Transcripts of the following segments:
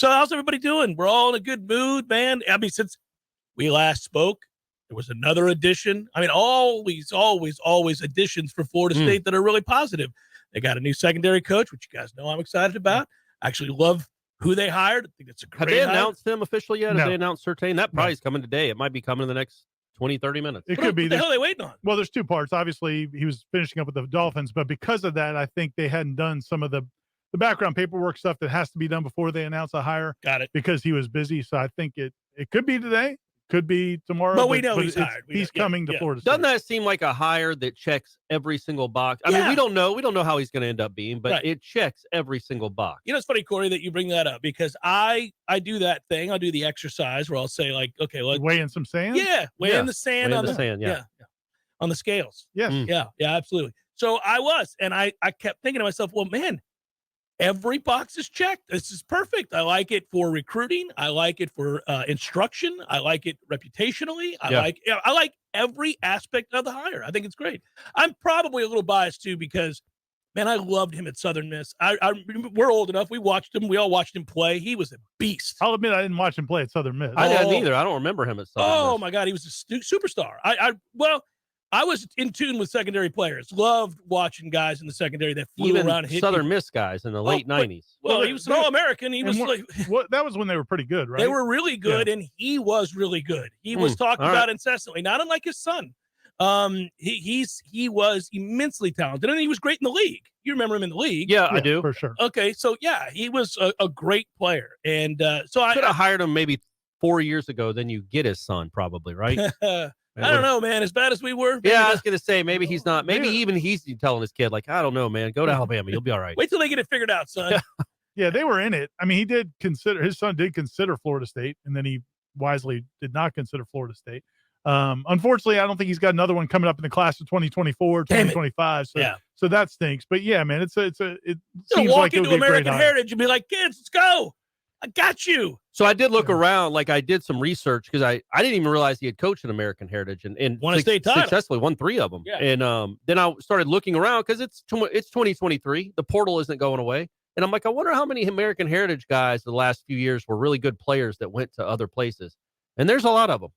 So how's everybody doing? We're all in a good mood, man. I mean, since we last spoke, there was another addition. I mean, always additions for Florida State that are really positive. They got a new secondary coach, which you guys know I'm excited about. I actually love who they hired. I think it's a great Have they announced him officially yet? No. Have they announced Surtain? That probably is coming today. It might be coming in the next 20, 30 minutes. It could be. What the hell are they waiting on? Well, there's two parts. Obviously, he was finishing up with the Dolphins, but because of that, I think they hadn't done some of the background paperwork stuff that has to be done before they announce a hire. Got it. Because he was busy. So I think it could be today, could be tomorrow. But we know he's hired. He's coming to Florida State. Doesn't that seem like a hire that checks every single box? I mean, we don't know how he's going to end up being, but it checks every single box. You know, it's funny, Corey, that you bring that up because I do that thing. I'll do the exercise where I'll say, like, okay, let's weigh in some sand. Yeah, weigh in the sand on the sand. Yeah, on the scales. Yes. Yeah, absolutely. So I was, and I kept thinking to myself, well, man, every box is checked. This is perfect. I like it for recruiting. I like it for instruction. I like it reputationally. I like every aspect of the hire. I think it's great. I'm probably a little biased too because, man, I loved him at Southern Miss. We're old enough. We watched him. We all watched him play. He was a beast. I'll admit I didn't watch him play at Southern Miss. I didn't either. I don't remember him at Southern Miss. Oh my God, he was a superstar. I was in tune with secondary players. Loved watching guys in the secondary that flew even around. Southern Miss guys in the late 90s. Well, he was an All-American. He was that was when they were pretty good, right? They were really good, and he was really good. He was talked about incessantly, not unlike his son. He was immensely talented, and he was great in the league. You remember him in the league? Yeah, I do. For sure. Okay, so yeah, he was a great player. And so I could have hired him maybe 4 years ago, then you get his son probably, right? I don't know, man. As bad as we were. Yeah, I was going to say, maybe he's not. Maybe even he's telling his kid, like, I don't know, man. Go to Alabama. You'll be all right. Wait till they get it figured out, son. Yeah, they were in it. I mean, his son did consider Florida State, and then he wisely did not consider Florida State. Unfortunately, I don't think he's got another one coming up in the class of 2024, 2025. So that stinks. But yeah, man, it seems walk like it would into be American Heritage and be like, kids, let's go. I got you. So I did look around, like I did some research because I didn't even realize he had coached at American Heritage and won a state title. Successfully won 3 of them. Yeah. And then I started looking around because it's 2023. The portal isn't going away. And I'm like, I wonder how many American Heritage guys the last few years were really good players that went to other places. And there's a lot of them.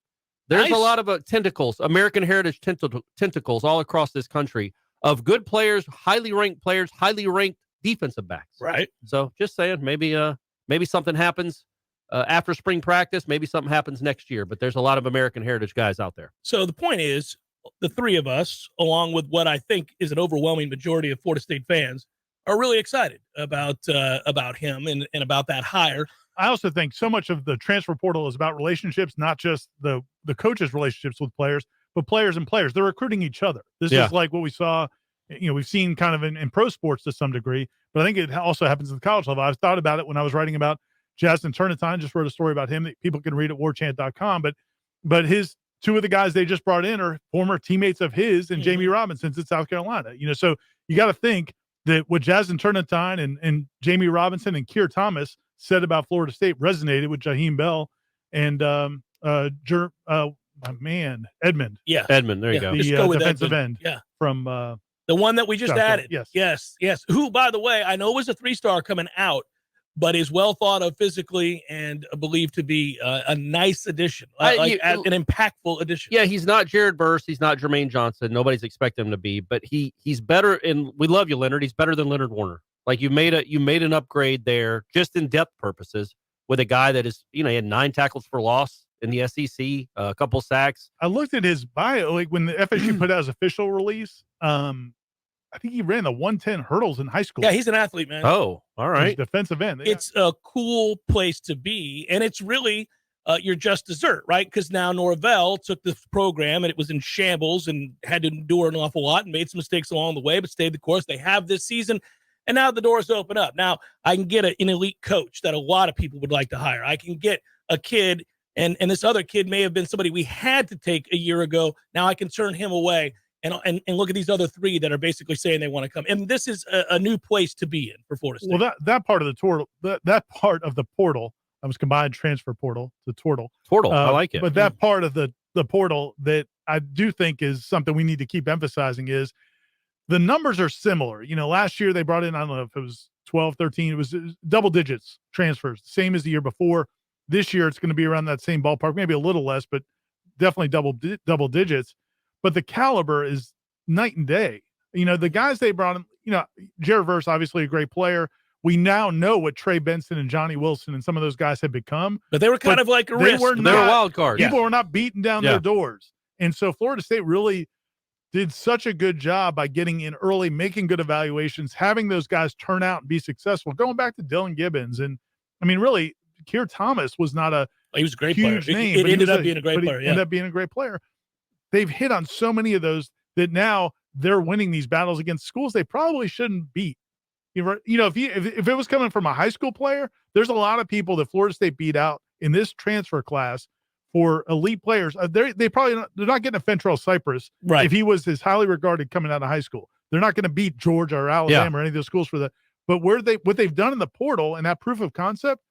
There's a lot of tentacles, American Heritage tentacles all across this country of good players, highly ranked defensive backs. Right. So just saying, maybe something happens after spring practice. Maybe something happens next year. But there's a lot of American Heritage guys out there. So the point is, the three of us, along with what I think is an overwhelming majority of Florida State fans, are really excited about him and about that hire. I also think so much of the transfer portal is about relationships, not just the coaches' relationships with players, but players and players. They're recruiting each other. This is like what we saw, we've seen kind of in pro sports to some degree, but I think it also happens at the college level. I've thought about it when I was writing about Justin Turnitin. Just wrote a story about him that people can read at warchant.com. But his 2 of the guys they just brought in are former teammates of his and Jamie Robinson's at South Carolina. So you got to think that what Justin Turnitin and Jamie Robinson and Keir Thomas said about Florida State resonated with Jaheim Bell and my man Edmond. Yeah, Edmond. There you go. The defensive end. Yeah, from the one that we just added. Yes. Who, by the way, I know was a 3-star coming out, but is well thought of physically and believed to be a nice addition, an impactful addition. Yeah, he's not Jared Verse. He's not Jermaine Johnson. Nobody's expecting him to be, but he's better. And we love you, Leonard. He's better than Leonard Warner. Like you made an upgrade there just in depth purposes with a guy that is, he had 9 tackles for loss in the SEC, a couple sacks. I looked at his bio, like when the FSU put out his official release. I think he ran the 110 hurdles in high school. Yeah, he's an athlete, man. Oh, all right. Defensive end. It's a cool place to be, and it's really your just dessert, right? Because now Norvell took the program and it was in shambles and had to endure an awful lot and made some mistakes along the way, but stayed the course. They have this season. And now the doors open up. Now I can get an elite coach that a lot of people would like to hire. I can get a kid, and this other kid may have been somebody we had to take a year ago. Now I can turn him away and look at these other 3 that are basically saying they want to come. And this is a new place to be in for Florida State. Well, that part of the portal, that part of the portal, I was combined transfer portal to turtle. I like it. But that part of the portal that I do think is something we need to keep emphasizing is the numbers are similar. Last year they brought in, I don't know if it was 12, 13. It was double digits transfers, same as the year before. This year, it's going to be around that same ballpark, maybe a little less, but definitely double digits. But the caliber is night and day. The guys they brought in, Jared Verse, obviously a great player. We now know what Trey Benson and Johnny Wilson and some of those guys have become. But they were kind of like a risk. They were wild cards. People were not beating down their doors. And so Florida State really did such a good job by getting in early, making good evaluations, having those guys turn out and be successful. Going back to Dylan Gibbons. And, really, Keir Thomas was not he was a great huge player. name. It ended up being a great player. Ended up being a great player. They've hit on so many of those that now they're winning these battles against schools they probably shouldn't beat. If it was coming from a high school player, there's a lot of people that Florida State beat out in this transfer class for elite players. They're not getting a Fentrell Cypress if he was as highly regarded coming out of high school. They're not going to beat Georgia or Alabama or any of those schools for that. But what they've done in the portal and that proof of concept,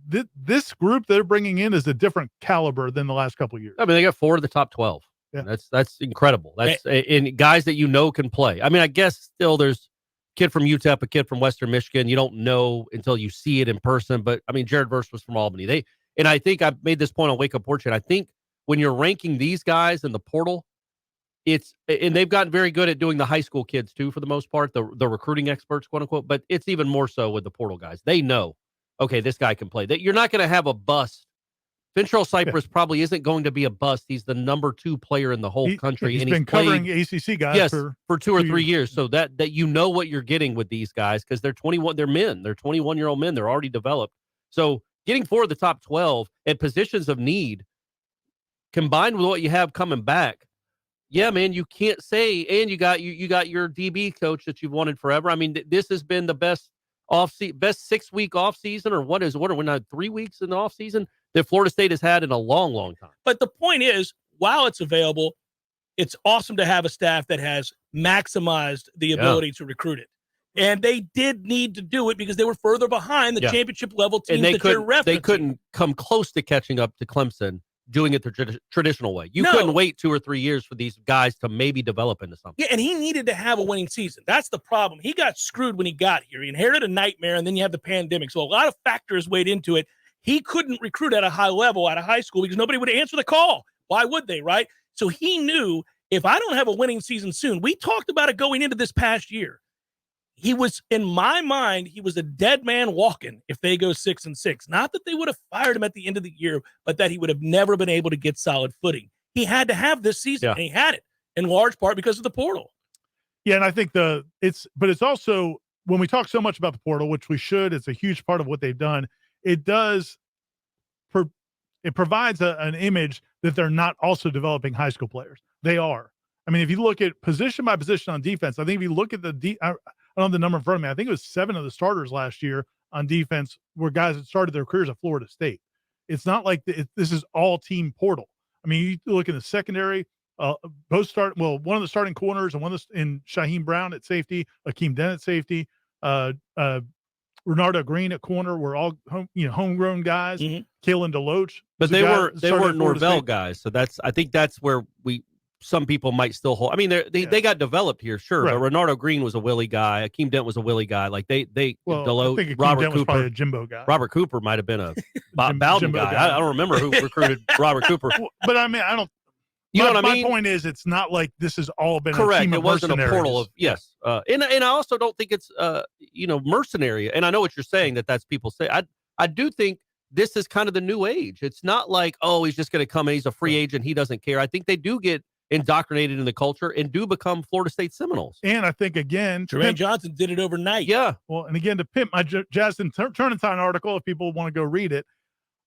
this group they're bringing in is a different caliber than the last couple of years. They got 4 of the top 12. Yeah. That's incredible. That's and guys that can play. I guess still there's a kid from UTEP, a kid from Western Michigan. You don't know until you see it in person. But Jared Verse was from Albany. And I think I've made this point on Wake Up Warchant. I think when you're ranking these guys in the portal, and they've gotten very good at doing the high school kids too, for the most part, the recruiting experts, quote unquote. But it's even more so with the portal guys. They know, okay, this guy can play. That you're not going to have a bust. Fentrell Cypress probably isn't going to be a bust. He's the number 2 player in the whole country. He's been covering ACC guys for 2 or 3 years. So that what you're getting with these guys, because they're 21, they're men. They're 21-year-old men. They're already developed. So getting 4 of the top 12 at positions of need, combined with what you have coming back, yeah, man, you can't say. And you got your DB coach that you've wanted forever. This has been the best 6-week off season, or what are we not 3 weeks in the off season that Florida State has had in a long, long time. But the point is, while it's available, it's awesome to have a staff that has maximized the ability to recruit it. And they did need to do it because they were further behind the championship level teams that you're referencing. They couldn't come close to catching up to Clemson doing it the traditional way. You couldn't wait 2 or 3 years for these guys to maybe develop into something. Yeah, and he needed to have a winning season. That's the problem. He got screwed when he got here. He inherited a nightmare, and then you have the pandemic. So a lot of factors weighed into it. He couldn't recruit at a high level out of high school because nobody would answer the call. Why would they, right? So he knew, if I don't have a winning season soon, we talked about it going into this past year. He was, in my mind, he was a dead man walking if they go 6-6. Not that they would have fired him at the end of the year, but that he would have never been able to get solid footing. He had to have this season, and he had it in large part because of the portal. Yeah, and I think it's also, when we talk so much about the portal, which we should, it's a huge part of what they've done. It provides an image that they're not also developing high school players. They are. If you look at position by position on defense, I think if you look at I don't have the number in front of me. I think it was 7 of the starters last year on defense were guys that started their careers at Florida State. It's not like this is all team portal. You look in the secondary, one of the starting corners and in Shaheem Brown at safety, Akeem Dent at safety, Renardo Green at corner were all homegrown guys. Mm-hmm. Kalen DeLoach, but they were Norvell guys. So I think that's where some people might still hold. They got developed here, sure. Right. But Renardo Green was a Willie guy. Akeem Dent was a Willie guy. Like DeLoach, I think Robert Dent was Cooper, probably a Jimbo guy. Robert Cooper might have been a Bowden guy. I don't remember who recruited Robert Cooper. But I don't. You know what I mean? My point is, it's not like this has all been correct. A team of it wasn't a portal of yes. And I also don't think it's mercenary. And I know what you're saying that's people say. I do think this is kind of the new age. It's not like, oh, he's just going to come and he's a free agent. He doesn't care. I think they do get indoctrinated in the culture and do become Florida State Seminoles. And I think, again, Jermaine Johnson did it overnight. Yeah. Well, and again, to pimp my Justin Turnitin article, if people want to go read it,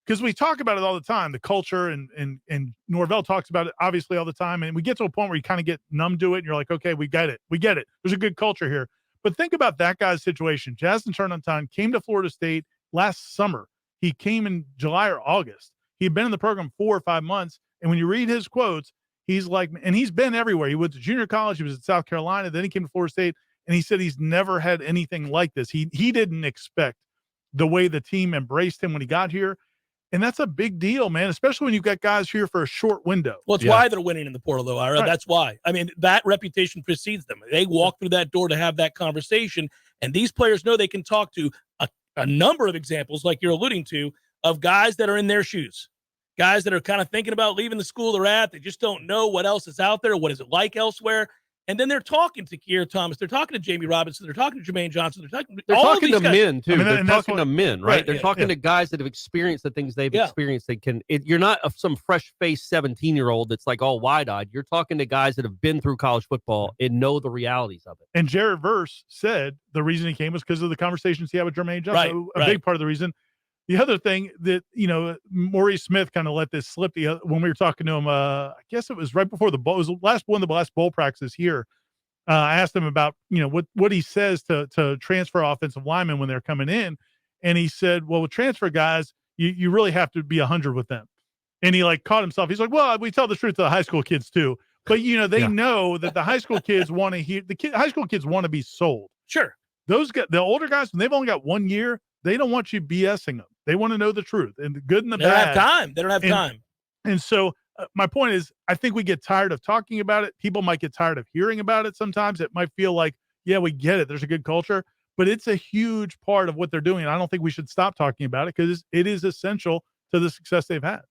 because we talk about it all the time, the culture, and Norvell talks about it obviously all the time. And we get to a point where you kind of get numb to it and you're like, okay, we get it. There's a good culture here. But think about that guy's situation. Justin Turnitin came to Florida State last summer. He came in July or August. He had been in the program 4 or 5 months. And when you read his quotes, he's like, and he's been everywhere. He went to junior college. He was at South Carolina. Then he came to Florida State. And he said he's never had anything like this. He didn't expect the way the team embraced him when he got here. And that's a big deal, man, especially when you've got guys here for a short window. Well, it's why they're winning in the portal, though, Ira. Right. That's why. That reputation precedes them. They walk through that door to have that conversation. And these players know they can talk to a number of examples, like you're alluding to, of guys that are in their shoes, guys that are kind of thinking about leaving the school they're at. They just don't know what else is out there. What is it like elsewhere? And then they're talking to Keir Thomas. They're talking to Jamie Robinson. They're talking to Jermaine Johnson. They're talking to men, too. They're talking to men, right? Right, They're talking to guys that have experienced the things they've experienced. You're not some fresh-faced 17-year-old that's like all wide-eyed. You're talking to guys that have been through college football and know the realities of it. And Jared Verse said the reason he came was because of the conversations he had with Jermaine Johnson. A big part of the reason. The other thing that, Maurice Smith kind of let this slip when we were talking to him, I guess it was right before the bowl. It was one of the last bowl practices here. I asked him about, what he says to transfer offensive linemen when they're coming in. And he said, well, with transfer guys, you really have to be 100 with them. And he caught himself. He's like, well, we tell the truth to the high school kids too. But, they know that the high school kids want to hear high school kids want to be sold. Sure. Those guys, the older guys, when they've only got 1 year, they don't want you BSing them. They want to know the truth and the good and the bad. They don't have time. They don't have time. And so my point is, I think we get tired of talking about it. People might get tired of hearing about it. Sometimes it might feel like, yeah, we get it. There's a good culture, but it's a huge part of what they're doing. And I don't think we should stop talking about it because it is essential to the success they've had.